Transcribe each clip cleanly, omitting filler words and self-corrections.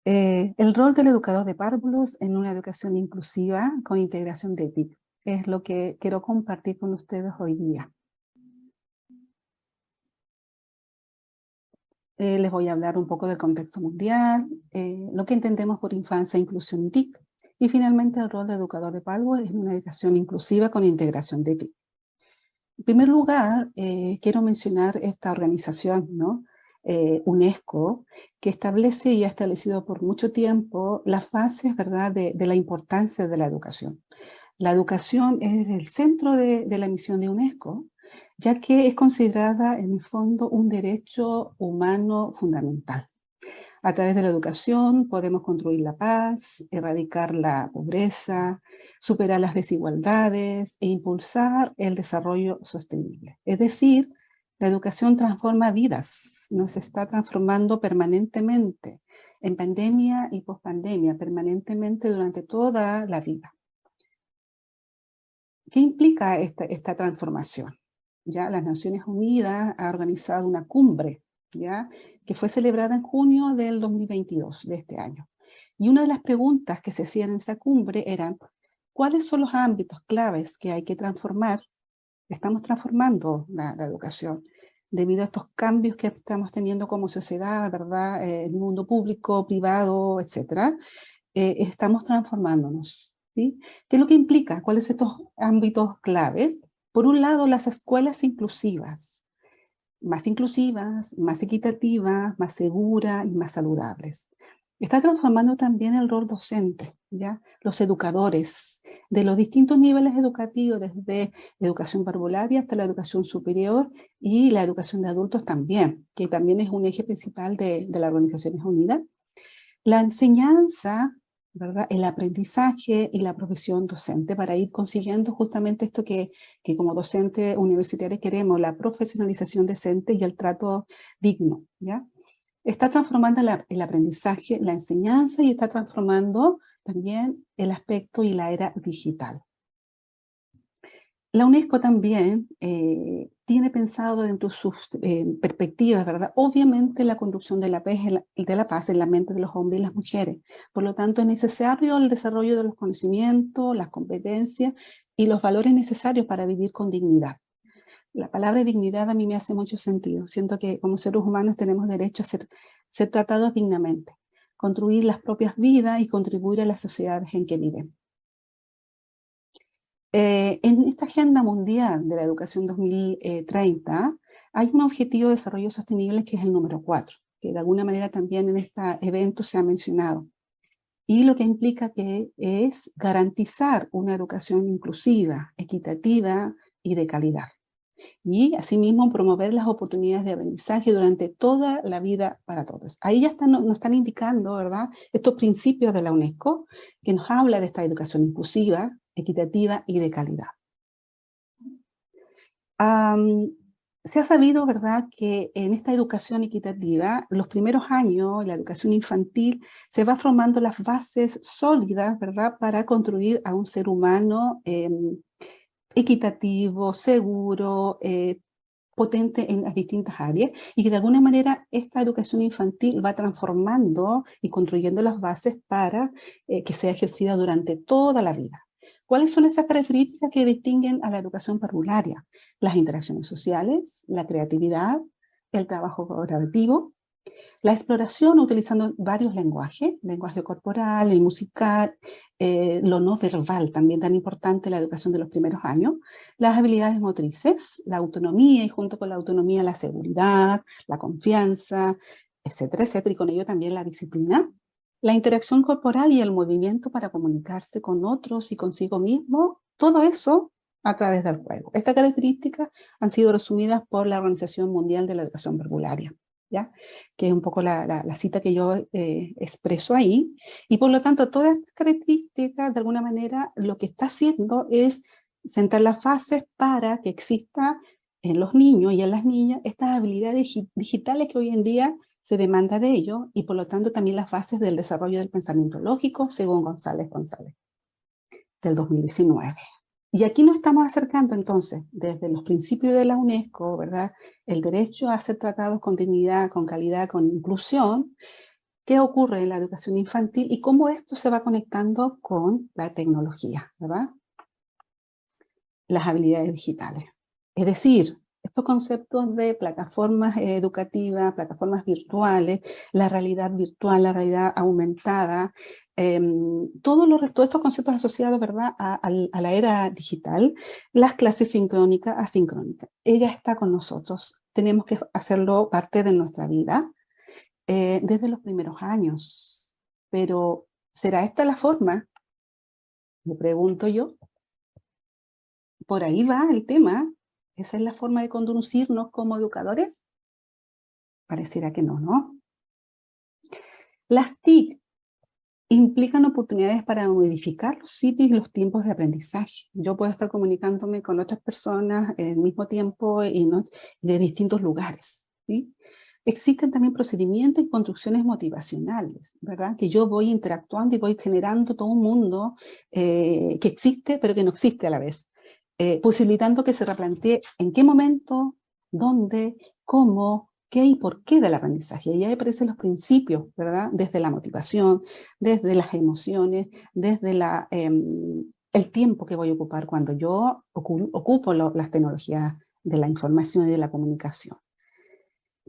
El rol del educador de párvulos en una educación inclusiva con integración de TIC es lo que quiero compartir con ustedes hoy día. Les voy a hablar un poco del contexto mundial, lo que entendemos por infancia, inclusión y TIC, y finalmente el rol del educador de párvulos en una educación inclusiva con integración de TIC. En primer lugar, quiero mencionar esta organización, ¿no? UNESCO, que establece y ha establecido por mucho tiempo las bases, ¿verdad?, de la importancia de la educación. La educación es el centro de la misión de UNESCO, ya que es considerada en el fondo un derecho humano fundamental. A través de la educación podemos construir la paz, erradicar la pobreza, superar las desigualdades e impulsar el desarrollo sostenible. Es decir, la educación transforma vidas, nos está transformando permanentemente, en pandemia y pospandemia, permanentemente durante toda la vida. ¿Qué implica esta transformación? ¿Ya? Las Naciones Unidas ha organizado una cumbre, ¿ya?, que fue celebrada en junio del 2022, de este año. Y una de las preguntas que se hacían en esa cumbre eran, ¿cuáles son los ámbitos claves que hay que transformar? Estamos transformando la educación debido a estos cambios que estamos teniendo como sociedad, ¿verdad? El mundo público, privado, etcétera. Estamos transformándonos, ¿sí? ¿Qué es lo que implica? ¿Cuáles son estos ámbitos clave? Por un lado, las escuelas inclusivas, más equitativas, más seguras y más saludables. Está transformando también el rol docente, ¿ya? Los educadores de los distintos niveles educativos, desde educación parvularia hasta la educación superior y la educación de adultos también, que también es un eje principal de las Organizaciones Unidas. La enseñanza, ¿verdad?, el aprendizaje y la profesión docente para ir consiguiendo justamente esto que como docente universitario queremos, la profesionalización decente y el trato digno, ¿ya? Está transformando el aprendizaje, la enseñanza y está transformando también el aspecto y la era digital. La UNESCO también tiene pensado dentro de sus perspectivas, ¿verdad? Obviamente la conducción de la paz en la mente de los hombres y las mujeres. Por lo tanto, es necesario el desarrollo de los conocimientos, las competencias y los valores necesarios para vivir con dignidad. La palabra dignidad a mí me hace mucho sentido. Siento que como seres humanos tenemos derecho a ser tratados dignamente, construir las propias vidas y contribuir a las sociedades en que viven. En esta Agenda Mundial de la Educación 2030 hay un objetivo de desarrollo sostenible que es el número 4, que de alguna manera también en este evento se ha mencionado. Y lo que implica que es garantizar una educación inclusiva, equitativa y de calidad. Y asimismo promover las oportunidades de aprendizaje durante toda la vida para todos. Ahí ya nos están indicando, ¿verdad?, estos principios de la UNESCO que nos habla de esta educación inclusiva, equitativa y de calidad. Se ha sabido, ¿verdad?, que en esta educación equitativa, los primeros años, la educación infantil, se va formando las bases sólidas, ¿verdad?, para construir a un ser humano equitativo, seguro, potente en las distintas áreas, y que de alguna manera esta educación infantil va transformando y construyendo las bases para que sea ejercida durante toda la vida. ¿Cuáles son esas características que distinguen a la educación parvularia? Las interacciones sociales, la creatividad, el trabajo colaborativo, la exploración utilizando varios lenguajes, lenguaje corporal, el musical, lo no verbal, también tan importante la educación de los primeros años, las habilidades motrices, la autonomía y junto con la autonomía la seguridad, la confianza, etcétera, etcétera, y con ello también la disciplina, la interacción corporal y el movimiento para comunicarse con otros y consigo mismo, todo eso a través del juego. Estas características han sido resumidas por la Organización Mundial de la Educación Parvularia, ¿ya?, que es un poco la cita que yo expreso ahí, y por lo tanto todas estas características de alguna manera lo que está haciendo es sentar las bases para que exista en los niños y en las niñas estas habilidades digitales que hoy en día se demanda de ellos, y por lo tanto también las bases del desarrollo del pensamiento lógico, según González, del 2019. Y aquí nos estamos acercando entonces, desde los principios de la UNESCO, ¿verdad?, el derecho a ser tratados con dignidad, con calidad, con inclusión, qué ocurre en la educación infantil y cómo esto se va conectando con la tecnología, ¿verdad? Las habilidades digitales. Es decir, estos conceptos de plataformas educativas, plataformas virtuales, la realidad virtual, la realidad aumentada, todos estos conceptos asociados, ¿verdad?, a la era digital, las clases sincrónicas, asincrónicas. Ella está con nosotros, tenemos que hacerlo parte de nuestra vida desde los primeros años. Pero, ¿será esta la forma? Me pregunto yo. Por ahí va el tema. ¿Esa es la forma de conducirnos como educadores? Pareciera que no, ¿no? Las TIC implican oportunidades para modificar los sitios y los tiempos de aprendizaje. Yo puedo estar comunicándome con otras personas al mismo tiempo y de distintos lugares, ¿sí? Existen también procedimientos y construcciones motivacionales, ¿verdad? Que yo voy interactuando y voy generando todo un mundo que existe, pero que no existe a la vez. Posibilitando que se replantee en qué momento, dónde, cómo, qué y por qué del aprendizaje. Y ahí aparecen los principios, ¿verdad? Desde la motivación, desde las emociones, desde el tiempo que voy a ocupar cuando yo ocupo las tecnologías de la información y de la comunicación.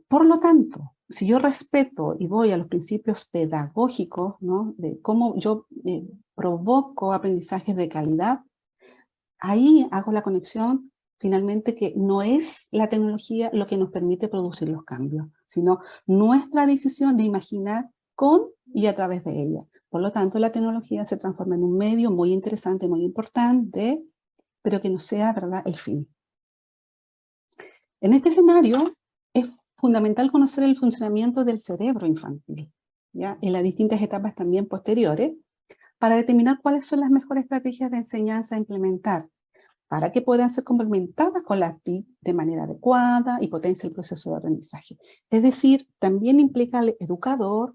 Por lo tanto, si yo respeto y voy a los principios pedagógicos, ¿no?, de cómo yo provoco aprendizajes de calidad, ahí hago la conexión finalmente que no es la tecnología lo que nos permite producir los cambios, sino nuestra decisión de imaginar con y a través de ella. Por lo tanto, la tecnología se transforma en un medio muy interesante, muy importante, pero que no sea, ¿verdad?, el fin. En este escenario es fundamental conocer el funcionamiento del cerebro infantil, ¿ya?, en las distintas etapas también posteriores, para determinar cuáles son las mejores estrategias de enseñanza a implementar, para que puedan ser complementadas con las TIC de manera adecuada y potencie el proceso de aprendizaje. Es decir, también implica al educador,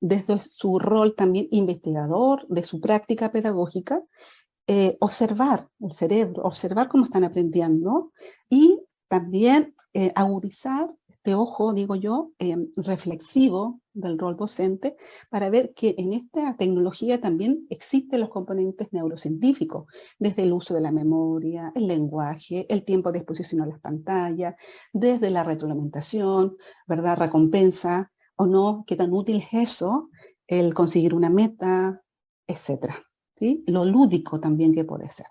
desde su rol también investigador de su práctica pedagógica, observar el cerebro, observar cómo están aprendiendo y también agudizar este ojo, digo yo, reflexivo del rol docente para ver que en esta tecnología también existen los componentes neurocientíficos, desde el uso de la memoria, el lenguaje, el tiempo de exposición a las pantallas, desde la retroalimentación, ¿verdad?, recompensa o no, qué tan útil es eso, el conseguir una meta, etcétera. ¿Sí? Lo lúdico también que puede ser.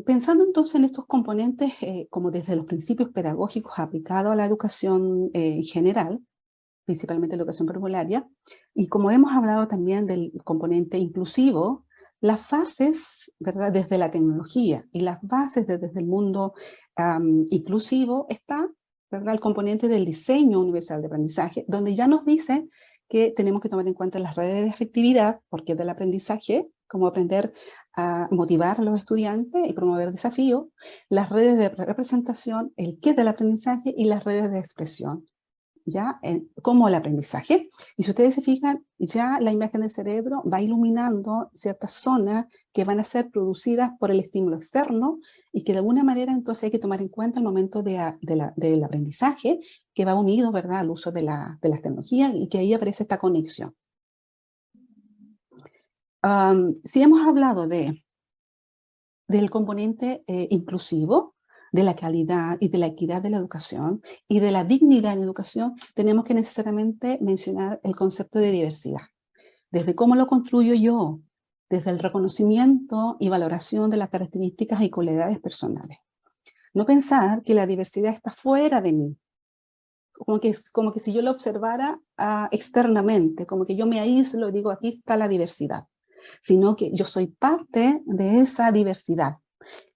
Pensando entonces en estos componentes como desde los principios pedagógicos aplicados a la educación en general, principalmente la educación parvularia, y como hemos hablado también del componente inclusivo, las fases, ¿verdad?, desde la tecnología y las bases desde el mundo inclusivo está, ¿verdad?, el componente del diseño universal de aprendizaje, donde ya nos dicen que tenemos que tomar en cuenta las redes de afectividad, porque es del aprendizaje, como aprender a motivar a los estudiantes y promover desafíos, las redes de representación, el qué del aprendizaje y las redes de expresión, ¿ya? Como el aprendizaje. Y si ustedes se fijan, ya la imagen del cerebro va iluminando ciertas zonas que van a ser producidas por el estímulo externo y que de alguna manera entonces hay que tomar en cuenta el momento del aprendizaje que va unido, ¿verdad?, al uso de las tecnologías y que ahí aparece esta conexión. Si hemos hablado del componente inclusivo, de la calidad y de la equidad de la educación y de la dignidad en la educación, tenemos que necesariamente mencionar el concepto de diversidad. Desde cómo lo construyo yo, desde el reconocimiento y valoración de las características y cualidades personales. No pensar que la diversidad está fuera de mí, como que si yo la observara externamente, como que yo me aíslo y digo, aquí está la diversidad, sino que yo soy parte de esa diversidad.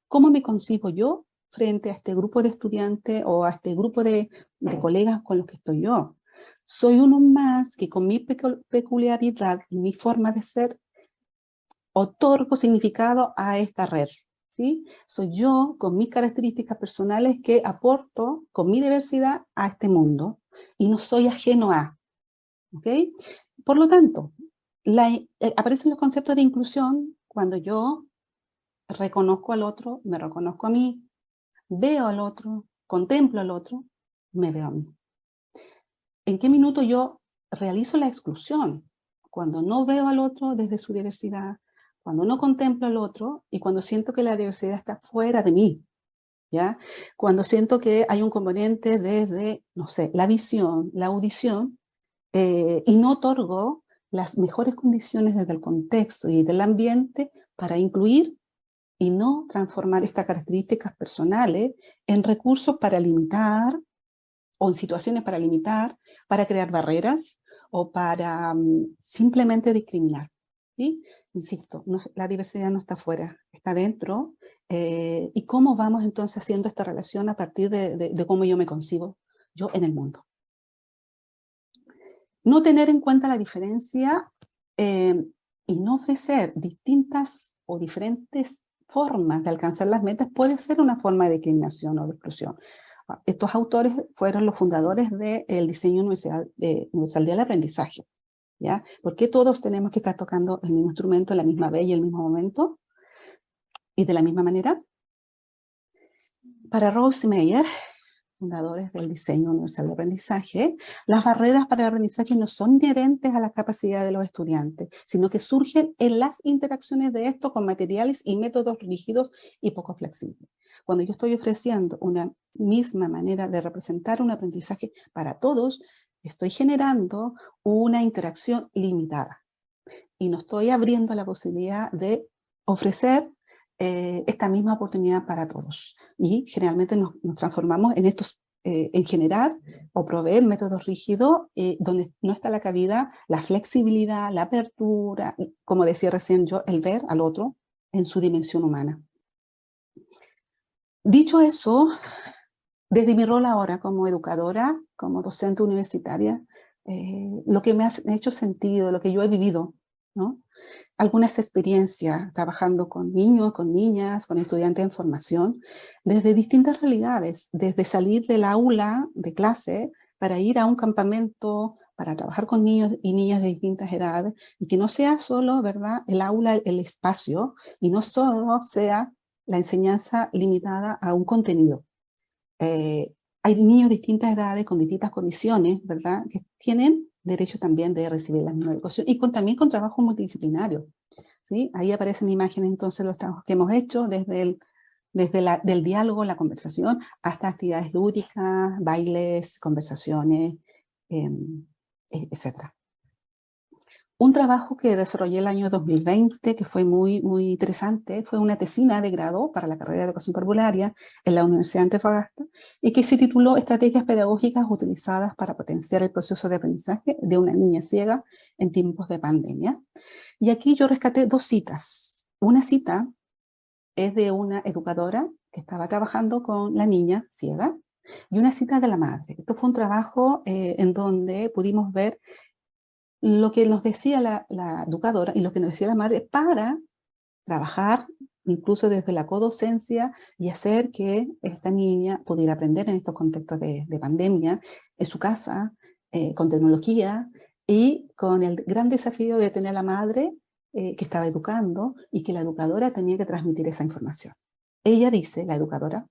¿Cómo me concibo yo frente a este grupo de estudiantes o a este grupo de colegas con los que estoy yo? Soy uno más que con mi peculiaridad y mi forma de ser otorgo significado a esta red, ¿sí? Soy yo con mis características personales que aporto con mi diversidad a este mundo y no soy ajeno a, ¿ok? Por lo tanto, aparecen los conceptos de inclusión cuando yo reconozco al otro, me reconozco a mí, veo al otro, contemplo al otro, me veo a mí. ¿En qué minuto yo realizo la exclusión, cuando no veo al otro desde su diversidad, cuando no contemplo al otro y cuando siento que la diversidad está fuera de mí, ¿ya? Cuando siento que hay un componente desde, no sé, la visión, la audición, y no otorgo las mejores condiciones desde el contexto y del ambiente para incluir y no transformar estas características personales en recursos para limitar o en situaciones para limitar, para crear barreras o para simplemente discriminar. ¿Sí? Insisto, la diversidad no está afuera, está dentro. ¿Y cómo vamos entonces haciendo esta relación a partir de cómo yo me concibo yo en el mundo? No tener en cuenta la diferencia y no ofrecer distintas o diferentes formas de alcanzar las metas puede ser una forma de discriminación o de exclusión. Estos autores fueron los fundadores del diseño universal del aprendizaje. ¿Ya? ¿Por qué todos tenemos que estar tocando el mismo instrumento a la misma vez y el mismo momento? Y de la misma manera. Para Rose y Meyer, fundadores del diseño universal de aprendizaje, las barreras para el aprendizaje no son inherentes a la capacidad de los estudiantes, sino que surgen en las interacciones de estos con materiales y métodos rígidos y poco flexibles. Cuando yo estoy ofreciendo una misma manera de representar un aprendizaje para todos, estoy generando una interacción limitada y no estoy abriendo la posibilidad de ofrecer esta misma oportunidad para todos. Y generalmente nos transformamos en estos, en generar o proveer métodos rígidos donde no está la cabida, la flexibilidad, la apertura, como decía recién yo, el ver al otro en su dimensión humana. Dicho eso, desde mi rol ahora como educadora, como docente universitaria, lo que me ha hecho sentido, lo que yo he vivido, ¿no? Algunas experiencias trabajando con niños, con niñas, con estudiantes en formación, desde distintas realidades, desde salir del aula de clase para ir a un campamento, para trabajar con niños y niñas de distintas edades, y que no sea solo, ¿verdad?, el aula, el espacio, y no solo sea la enseñanza limitada a un contenido. Hay niños de distintas edades, con distintas condiciones, ¿verdad?, que tienen derecho también de recibir la misma educación y también con trabajo multidisciplinario. ¿Sí? Ahí aparecen imágenes entonces los trabajos que hemos hecho desde del diálogo, la conversación, hasta actividades lúdicas, bailes, conversaciones, etc. Un trabajo que desarrollé el año 2020, que fue muy interesante, fue una tesina de grado para la carrera de Educación Parvularia en la Universidad de Antofagasta y que se tituló Estrategias pedagógicas utilizadas para potenciar el proceso de aprendizaje de una niña ciega en tiempos de pandemia. Y aquí yo rescaté dos citas. Una cita es de una educadora que estaba trabajando con la niña ciega y una cita de la madre. Esto fue un trabajo en donde pudimos ver lo que nos decía la educadora y lo que nos decía la madre para trabajar incluso desde la codocencia y hacer que esta niña pudiera aprender en estos contextos de pandemia, en su casa, con tecnología y con el gran desafío de tener a la madre que estaba educando y que la educadora tenía que transmitir esa información. Ella dice, la educadora,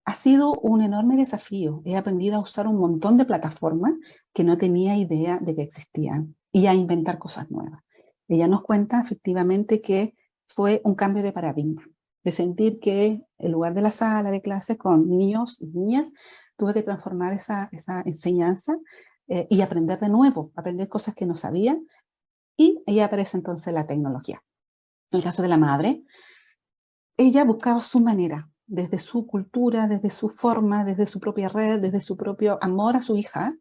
ha sido un enorme desafío. He aprendido a usar un montón de plataformas que no tenía idea de que existían y a inventar cosas nuevas. Ella nos cuenta efectivamente que fue un cambio de paradigma, de sentir que en lugar de la sala de clases con niños y niñas, tuve que transformar esa enseñanza y aprender de nuevo, aprender cosas que no sabía, y ahí aparece entonces la tecnología. En el caso de la madre, ella buscaba su manera, desde su cultura, desde su forma, desde su propia red, desde su propio amor a su hija.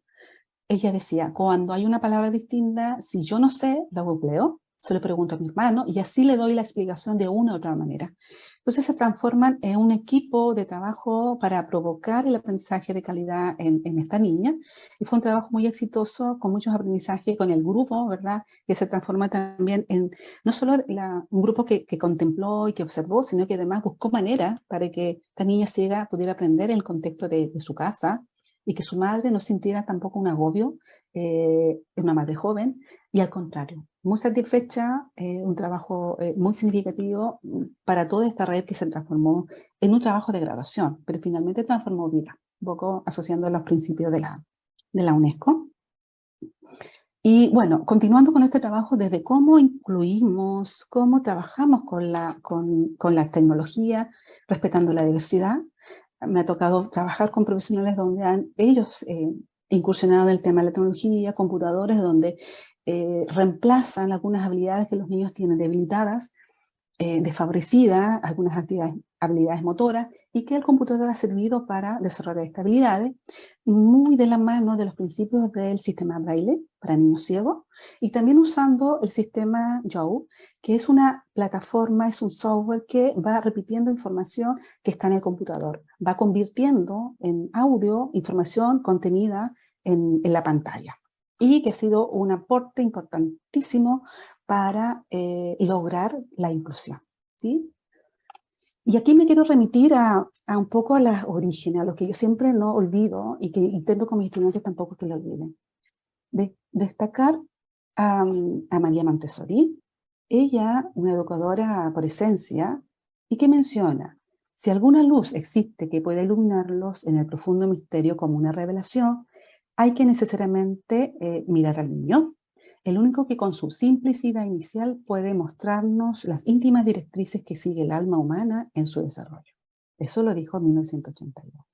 Ella decía, cuando hay una palabra distinta, si yo no sé, la googleo, se lo pregunto a mi hermano y así le doy la explicación de una u otra manera. Entonces se transforman en un equipo de trabajo para provocar el aprendizaje de calidad en esta niña. Y fue un trabajo muy exitoso, con muchos aprendizajes con el grupo, ¿verdad? Que se transforma también en no solo un grupo que contempló y que observó, sino que además buscó maneras para que esta niña ciega pudiera aprender en el contexto de su casa, y que su madre no sintiera tampoco un agobio, una madre joven, y al contrario, muy satisfecha, un trabajo muy significativo para toda esta red que se transformó en un trabajo de graduación, pero finalmente transformó vida, un poco asociando a los principios de la UNESCO. Y bueno, continuando con este trabajo, desde cómo incluimos, cómo trabajamos con la tecnología, respetando la diversidad. Me ha tocado trabajar con profesionales donde han ellos incursionado en el tema de la tecnología, computadores donde reemplazan algunas habilidades que los niños tienen debilitadas, desfavorecidas, algunas habilidades motoras, y que el computador ha servido para desarrollar estas habilidades, muy de la mano de los principios del sistema Braille para niños ciegos, y también usando el sistema Joule, que es una plataforma, es un software que va repitiendo información que está en el computador, va convirtiendo en audio información contenida en la pantalla, y que ha sido un aporte importantísimo para lograr la inclusión, ¿sí? Y aquí me quiero remitir a un poco a las orígenes, a lo que yo siempre no olvido y que intento con mis estudiantes tampoco que lo olviden. Destacar a María Montessori, ella, una educadora por esencia, y que menciona, si alguna luz existe que pueda iluminarlos en el profundo misterio como una revelación, hay que necesariamente mirar al niño, el único que con su simplicidad inicial puede mostrarnos las íntimas directrices que sigue el alma humana en su desarrollo. Eso lo dijo en 1982.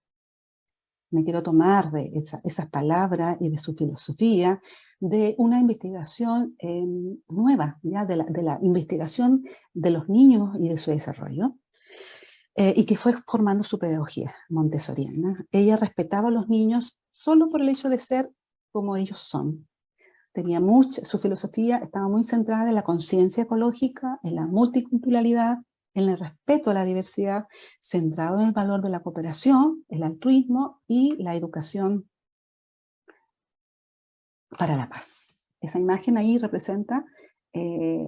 Me quiero tomar de esas palabras y de su filosofía, de una investigación nueva, ya de la investigación de los niños y de su desarrollo, y que fue formando su pedagogía montessoriana. Ella respetaba a los niños solo por el hecho de ser como ellos son. Su filosofía estaba muy centrada en la conciencia ecológica, en la multiculturalidad, en el respeto a la diversidad, centrado en el valor de la cooperación, el altruismo y la educación para la paz. Esa imagen ahí representa eh,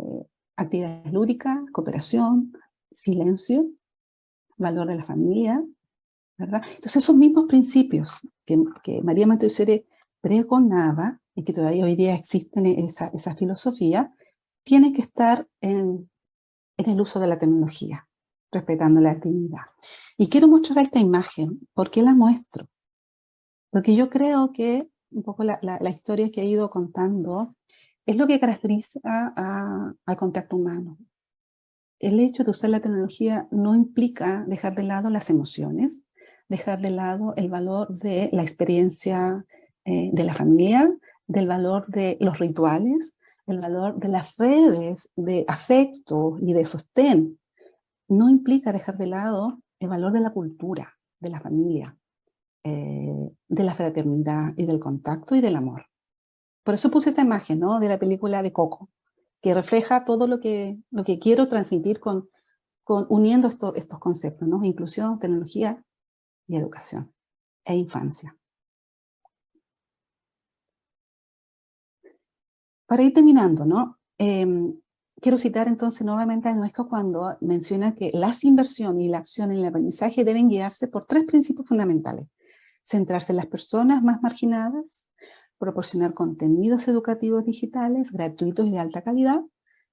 actividades lúdicas, cooperación, silencio, valor de la familia, ¿verdad? Entonces esos mismos principios que María Montessori pregonaba y que todavía hoy día existen esa filosofía, tienen que estar en el uso de la tecnología, respetando la dignidad. Y quiero mostrar esta imagen. ¿Por qué la muestro? Porque yo creo que un poco la historia que he ido contando es lo que caracteriza al contacto humano. El hecho de usar la tecnología no implica dejar de lado las emociones, dejar de lado el valor de la experiencia de la familia, del valor de los rituales, el valor de las redes de afecto y de sostén. No implica dejar de lado el valor de la cultura, de la familia, de la fraternidad y del contacto y del amor. Por eso puse esa imagen, ¿no?, de la película de Coco, que refleja todo lo que quiero transmitir uniendo estos conceptos, ¿no? Inclusión, tecnología y educación e infancia. Para ir terminando, ¿no? Quiero citar entonces nuevamente a Nuesco cuando menciona que las inversiones y la acción en el aprendizaje deben guiarse por 3 principios fundamentales: centrarse en las personas más marginadas, proporcionar contenidos educativos digitales gratuitos y de alta calidad,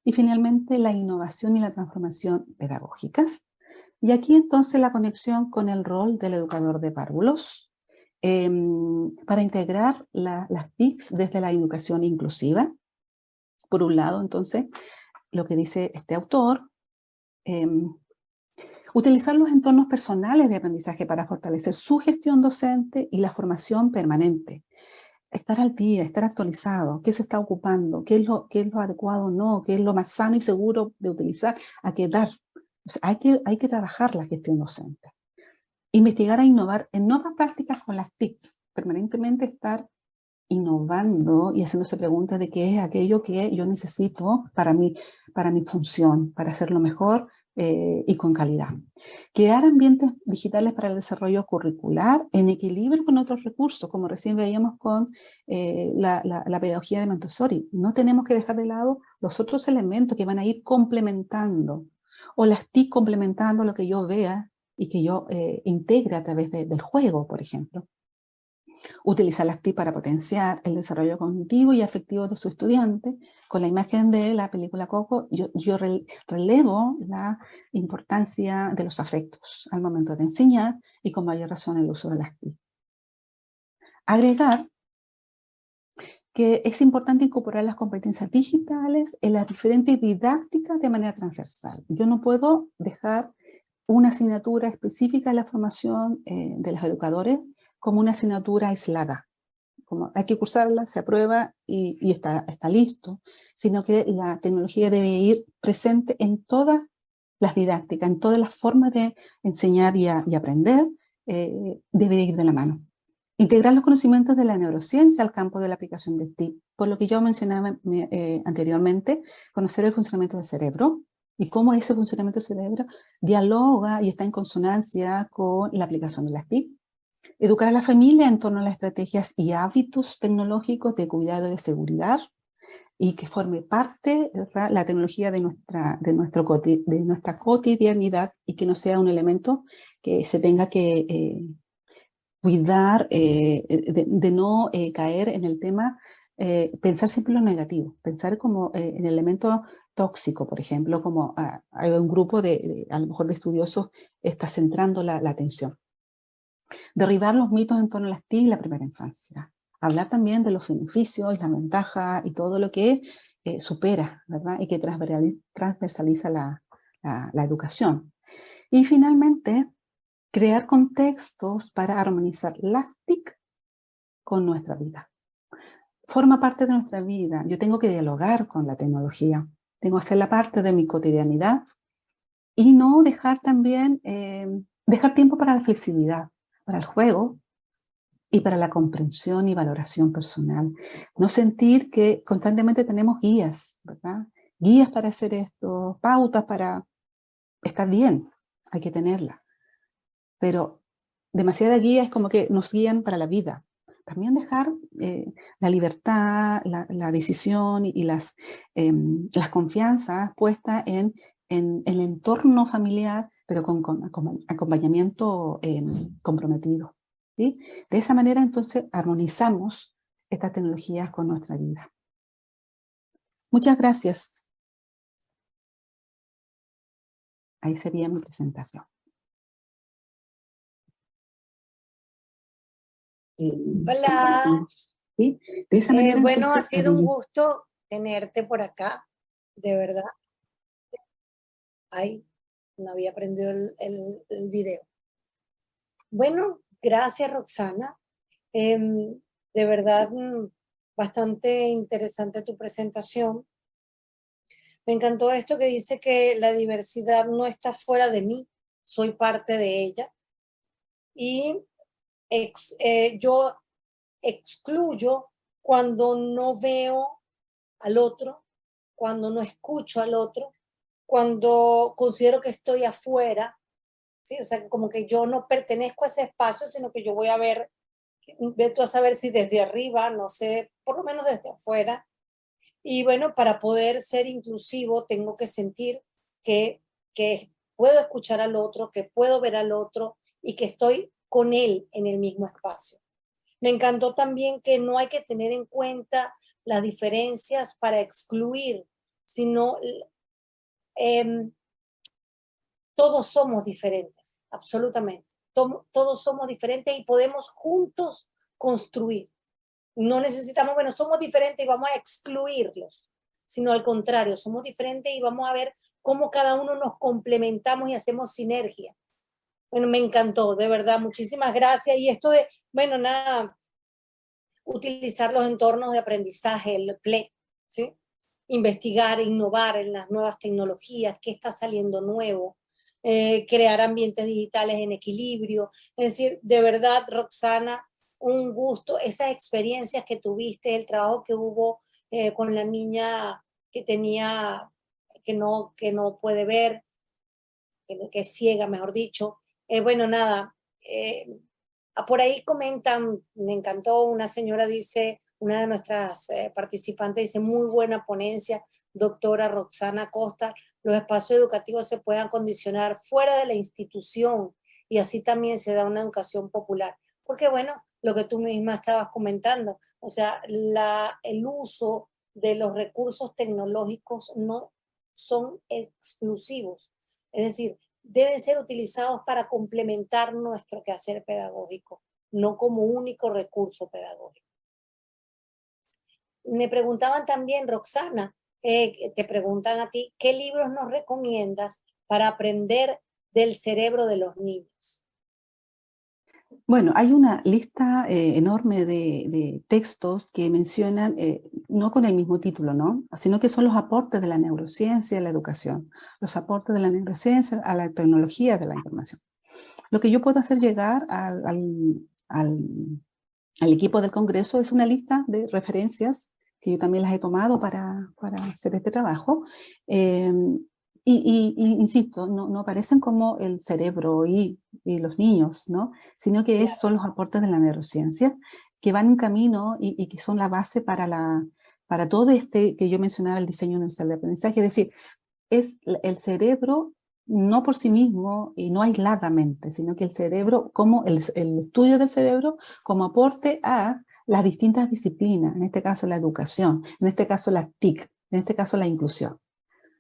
y finalmente la innovación y la transformación pedagógicas. Y aquí entonces la conexión con el rol del educador de párvulos para integrar las TICs desde la educación inclusiva. Por un lado, entonces, lo que dice este autor, utilizar los entornos personales de aprendizaje para fortalecer su gestión docente y la formación permanente. Estar al día, estar actualizado, qué se está ocupando, qué es lo adecuado o no, qué es lo más sano y seguro de utilizar, a qué dar. O sea, hay que trabajar la gestión docente. Investigar e innovar en nuevas prácticas con las TICs, permanentemente estar innovando y haciéndose preguntas de qué es aquello que yo necesito para mi función, para hacerlo mejor y con calidad. Crear ambientes digitales para el desarrollo curricular en equilibrio con otros recursos, como recién veíamos con la pedagogía de Montessori. No tenemos que dejar de lado los otros elementos que van a ir complementando, o las TIC complementando lo que yo vea y que yo integre a través del juego, por ejemplo. Utilizar las TIC para potenciar el desarrollo cognitivo y afectivo de su estudiante. Con la imagen de la película Coco, yo relevo la importancia de los afectos al momento de enseñar y con mayor razón el uso de las TIC. Agregar que es importante incorporar las competencias digitales en las diferentes didácticas de manera transversal. Yo no puedo dejar una asignatura específica en la formación de los educadores como una asignatura aislada. Como hay que cursarla, se aprueba y está listo, sino que la tecnología debe ir presente en todas las didácticas, en todas las formas de enseñar y aprender, debe ir de la mano. Integrar los conocimientos de la neurociencia al campo de la aplicación de TIC, por lo que yo mencionaba anteriormente, conocer el funcionamiento del cerebro y cómo ese funcionamiento del cerebro dialoga y está en consonancia con la aplicación de las TIC. Educar a la familia en torno a las estrategias y hábitos tecnológicos de cuidado y de seguridad y que forme parte, ¿verdad?, la tecnología de nuestra cotidianidad y que no sea un elemento que se tenga que cuidar de no caer en el tema, pensar siempre en lo negativo, pensar como en el elemento tóxico, por ejemplo, como hay un grupo a lo mejor de estudiosos está centrando la atención. Derribar los mitos en torno a las TIC y la primera infancia. Hablar también de los beneficios, la ventaja y todo lo que supera, ¿verdad? Y que transversaliza la educación. Y finalmente, crear contextos para armonizar las TIC con nuestra vida. Forma parte de nuestra vida. Yo tengo que dialogar con la tecnología. Tengo que hacerla parte de mi cotidianidad y no dejar también, dejar tiempo para la flexibilidad, para el juego y para la comprensión y valoración personal. No sentir que constantemente tenemos guías, ¿verdad? Guías para hacer esto, pautas para estar bien, hay que tenerla. Pero demasiada guía es como que nos guían para la vida. También dejar la libertad, la decisión y las confianzas puestas en el entorno familiar, pero con acompañamiento comprometido. ¿Sí? De esa manera, entonces, armonizamos estas tecnologías con nuestra vida. Muchas gracias. Ahí sería mi presentación. Hola. ¿Sí? De esa manera, Bueno, entonces, ha sido un gusto tenerte por acá, de verdad. Ay, no había prendido el video. Bueno, gracias, Roxana. De verdad, bastante interesante tu presentación. Me encantó esto que dice que la diversidad no está fuera de mí, soy parte de ella. Y yo excluyo cuando no veo al otro, cuando no escucho al otro, cuando considero que estoy afuera, ¿sí? O sea, como que yo no pertenezco a ese espacio, sino que yo voy a ver, ve tú a saber si desde arriba, no sé, por lo menos desde afuera. Y bueno, para poder ser inclusivo, tengo que sentir que puedo escuchar al otro, que puedo ver al otro y que estoy con él en el mismo espacio. Me encantó también que no hay que tener en cuenta las diferencias para excluir, sino todos somos diferentes, absolutamente. Todos somos diferentes y podemos juntos construir. No necesitamos, bueno, somos diferentes y vamos a excluirlos, sino al contrario, somos diferentes y vamos a ver cómo cada uno nos complementamos y hacemos sinergia. Bueno, me encantó, de verdad, muchísimas gracias. Y esto de, bueno, nada, utilizar los entornos de aprendizaje, el PLE, ¿sí? Investigar, innovar en las nuevas tecnologías, qué está saliendo nuevo, crear ambientes digitales en equilibrio. Es decir, de verdad, Roxana, un gusto, esas experiencias que tuviste, el trabajo que hubo con la niña que tenía, que no puede ver, que es ciega, mejor dicho. Bueno, nada, por ahí comentan, me encantó, una señora dice, una de nuestras participantes dice, muy buena ponencia, doctora Roxana Costa, los espacios educativos se puedan condicionar fuera de la institución y así también se da una educación popular. Porque bueno, lo que tú misma estabas comentando, o sea, el uso de los recursos tecnológicos no son exclusivos, es decir, deben ser utilizados para complementar nuestro quehacer pedagógico, no como único recurso pedagógico. Me preguntaban también, Roxana, te preguntan a ti, ¿qué libros nos recomiendas para aprender del cerebro de los niños? Bueno, hay una lista enorme de textos que mencionan, no con el mismo título, ¿no? Sino que son los aportes de la neurociencia a la educación, los aportes de la neurociencia a la tecnología de la información. Lo que yo puedo hacer llegar al equipo del Congreso es una lista de referencias que yo también las he tomado para hacer este trabajo. Eh, insisto, no aparecen como el cerebro y los niños, ¿no? Sino que Claro. son los aportes de la neurociencia que van en camino y que son la base para todo este que yo mencionaba, el diseño universal de aprendizaje. Es decir, es el cerebro no por sí mismo y no aisladamente, sino que el cerebro, como el estudio del cerebro, como aporte a las distintas disciplinas, en este caso la educación, en este caso la TIC, en este caso la inclusión.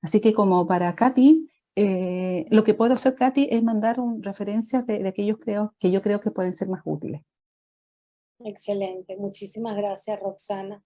Así que como para Katy, lo que puedo hacer, Katy, es mandar referencias de aquellos que yo creo que pueden ser más útiles. Excelente, muchísimas gracias, Roxana.